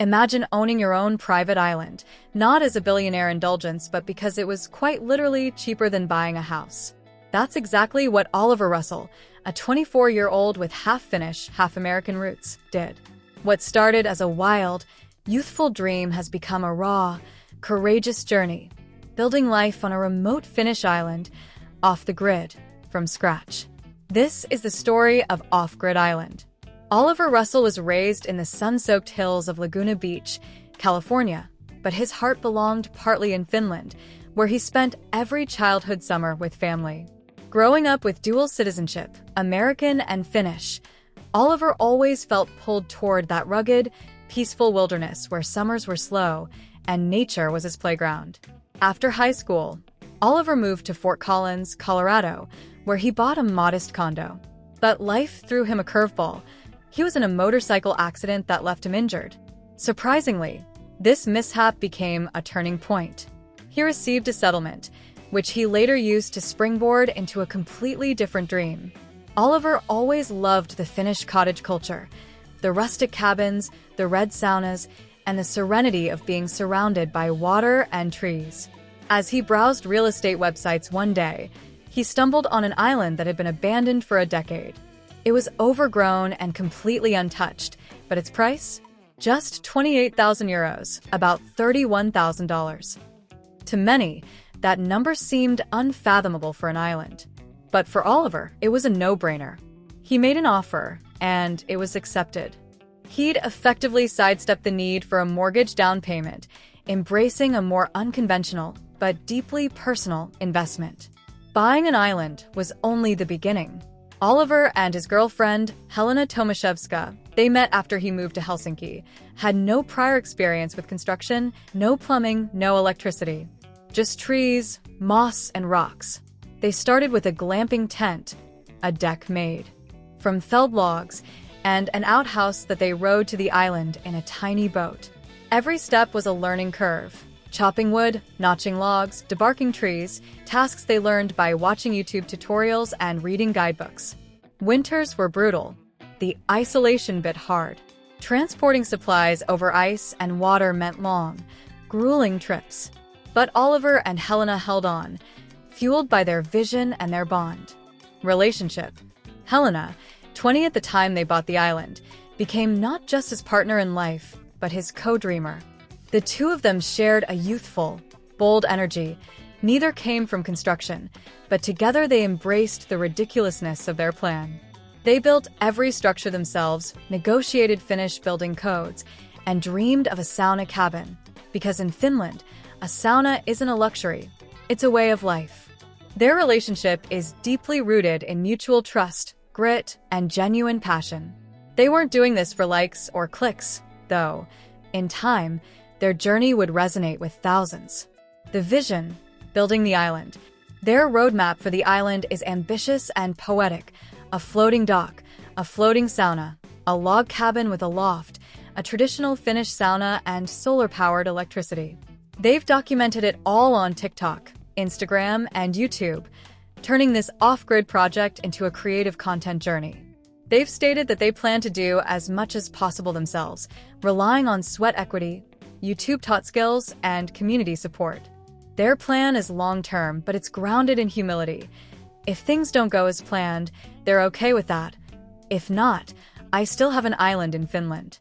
Imagine owning your own private island, not as a billionaire indulgence, but because it was quite literally cheaper than buying a house. That's exactly what Oliver Russell, a 24-year-old with half Finnish, half American roots, did. What started as a wild, youthful dream has become a raw, courageous journey, building life on a remote Finnish island, off the grid, from scratch. This is the story of Off-Grid Island. Oliver Russell was raised in the sun-soaked hills of Laguna Beach, California, but his heart belonged partly in Finland, where he spent every childhood summer with family. Growing up with dual citizenship, American and Finnish, Oliver always felt pulled toward that rugged, peaceful wilderness where summers were slow and nature was his playground. After high school, Oliver moved to Fort Collins, Colorado, where he bought a modest condo. But life threw him a curveball. He was in a motorcycle accident that left him injured. Surprisingly, this mishap became a turning point. He received a settlement, which he later used to springboard into a completely different dream. Oliver always loved the Finnish cottage culture, the rustic cabins, the red saunas, and the serenity of being surrounded by water and trees. As he browsed real estate websites one day, he stumbled on an island that had been abandoned for a decade. It was overgrown and completely untouched, but its price? Just 28,000 euros, about $31,000. To many, that number seemed unfathomable for an island. But for Oliver, it was a no-brainer. He made an offer, and it was accepted. He'd effectively sidestepped the need for a mortgage down payment, embracing a more unconventional but deeply personal investment. Buying an island was only the beginning. Oliver and his girlfriend, Helena Tomaszewska, they met after he moved to Helsinki, had no prior experience with construction, no plumbing, no electricity. Just trees, moss, and rocks. They started with a glamping tent, a deck made from felled logs, and an outhouse that they rowed to the island in a tiny boat. Every step was a learning curve. Chopping wood, notching logs, debarking trees, tasks they learned by watching YouTube tutorials and reading guidebooks. Winters were brutal. The isolation bit hard. Transporting supplies over ice and water meant long, grueling trips. But Oliver and Helena held on, fueled by their vision and their bond. Relationship. Helena, 20 at the time they bought the island, became not just his partner in life, but his co-dreamer. The two of them shared a youthful, bold energy. Neither came from construction, but together they embraced the ridiculousness of their plan. They built every structure themselves, negotiated Finnish building codes, and dreamed of a sauna cabin. Because in Finland, a sauna isn't a luxury, it's a way of life. Their relationship is deeply rooted in mutual trust, grit, and genuine passion. They weren't doing this for likes or clicks, though. In time, their journey would resonate with thousands. The vision, building the island. Their roadmap for the island is ambitious and poetic. A floating dock, a floating sauna, a log cabin with a loft, a traditional Finnish sauna, and solar-powered electricity. They've documented it all on TikTok, Instagram, and YouTube, turning this off-grid project into a creative content journey. They've stated that they plan to do as much as possible themselves, relying on sweat equity, YouTube-taught skills, and community support. Their plan is long-term, but it's grounded in humility. If things don't go as planned, they're okay with that. If not, I still have an island in Finland.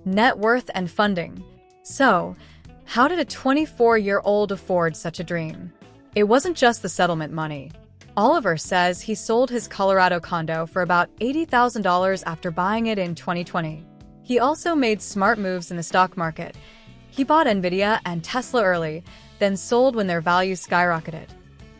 Net worth and funding. So, how did a 24-year-old afford such a dream? It wasn't just the settlement money. Oliver says he sold his Colorado condo for about $80,000 after buying it in 2020. He also made smart moves in the stock market. He bought Nvidia and Tesla early, then sold when their values skyrocketed.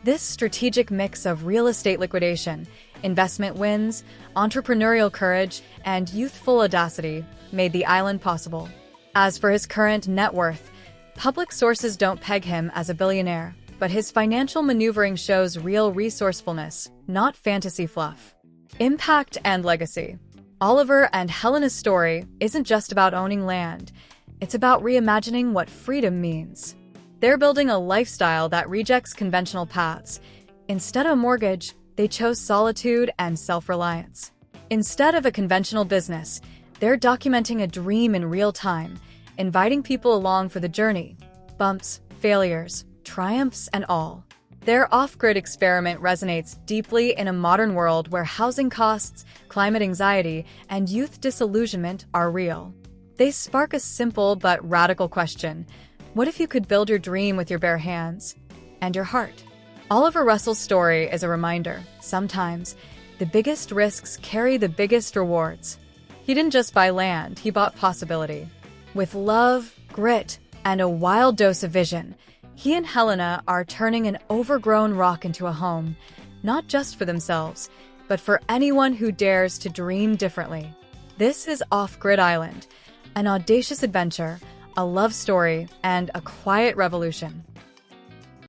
This strategic mix of real estate liquidation, investment wins, entrepreneurial courage, and youthful audacity made the island possible. As for his current net worth, public sources don't peg him as a billionaire, but his financial maneuvering shows real resourcefulness, not fantasy fluff. Impact and legacy. Oliver and Helena's story isn't just about owning land. It's about reimagining what freedom means. They're building a lifestyle that rejects conventional paths. Instead of a mortgage, they chose solitude and self-reliance. Instead of a conventional business, they're documenting a dream in real time, inviting people along for the journey. Bumps, failures, triumphs, and all. Their off-grid experiment resonates deeply in a modern world where housing costs, climate anxiety, and youth disillusionment are real. They spark a simple but radical question. What if you could build your dream with your bare hands and your heart? Oliver Russell's story is a reminder. Sometimes, the biggest risks carry the biggest rewards. He didn't just buy land, he bought possibility. With love, grit, and a wild dose of vision, he and Helena are turning an overgrown rock into a home, not just for themselves, but for anyone who dares to dream differently. This is Off-Grid Island, an audacious adventure, a love story, and a quiet revolution.